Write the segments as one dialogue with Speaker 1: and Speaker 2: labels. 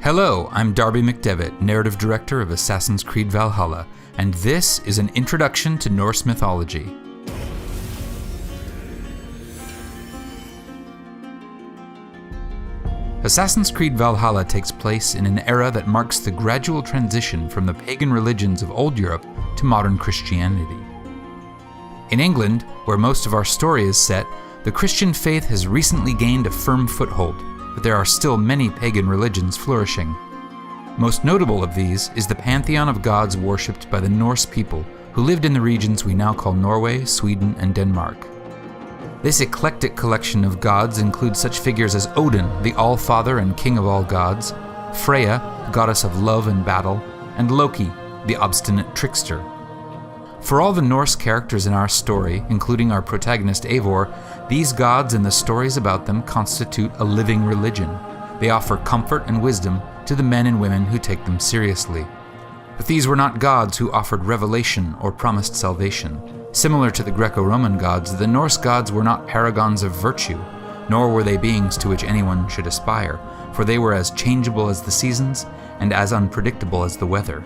Speaker 1: Hello, I'm Darby McDevitt, narrative director of Assassin's Creed Valhalla, and this is an introduction to Norse mythology. Assassin's Creed Valhalla takes place in an era that marks the gradual transition from the pagan religions of old Europe to modern Christianity. In England, where most of our story is set, the Christian faith has recently gained a firm foothold, but there are still many pagan religions flourishing. Most notable of these is the pantheon of gods worshipped by the Norse people who lived in the regions we now call Norway, Sweden, and Denmark. This eclectic collection of gods includes such figures as Odin, the All-Father and King of all gods, Freya, goddess of love and battle, and Loki, the obstinate trickster. For all the Norse characters in our story, including our protagonist Eivor, these gods and the stories about them constitute a living religion. They offer comfort and wisdom to the men and women who take them seriously. But these were not gods who offered revelation or promised salvation. Similar to the Greco-Roman gods, the Norse gods were not paragons of virtue, nor were they beings to which anyone should aspire, for they were as changeable as the seasons and as unpredictable as the weather.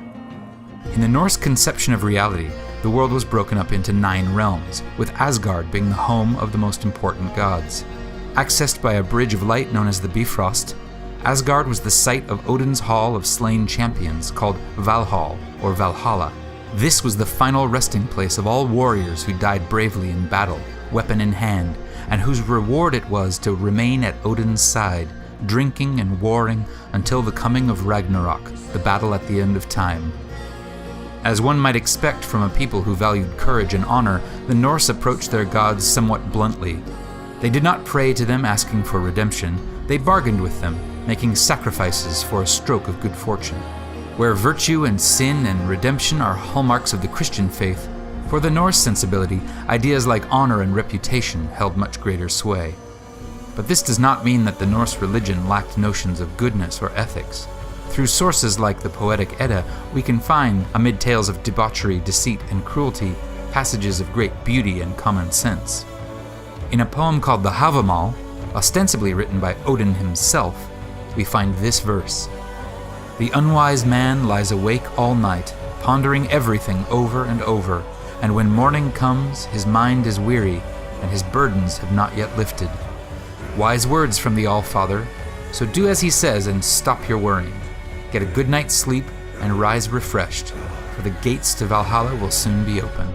Speaker 1: In the Norse conception of reality, the world was broken up into 9 realms, with Asgard being the home of the most important gods. Accessed by a bridge of light known as the Bifrost, Asgard was the site of Odin's Hall of Slain Champions, called Valhall, or Valhalla. This was the final resting place of all warriors who died bravely in battle, weapon in hand, and whose reward it was to remain at Odin's side, drinking and warring until the coming of Ragnarok, the battle at the end of time. As one might expect from a people who valued courage and honor, the Norse approached their gods somewhat bluntly. They did not pray to them asking for redemption, they bargained with them, making sacrifices for a stroke of good fortune. Where virtue and sin and redemption are hallmarks of the Christian faith, for the Norse sensibility, ideas like honor and reputation held much greater sway. But this does not mean that the Norse religion lacked notions of goodness or ethics. Through sources like the poetic Edda, we can find, amid tales of debauchery, deceit, and cruelty, passages of great beauty and common sense. In a poem called the Havamal, ostensibly written by Odin himself, we find this verse: "The unwise man lies awake all night, pondering everything over and over, and when morning comes, his mind is weary, and his burdens have not yet lifted." Wise words from the All-Father, so do as he says and stop your worrying. Get a good night's sleep and rise refreshed, for the gates to Valhalla will soon be open.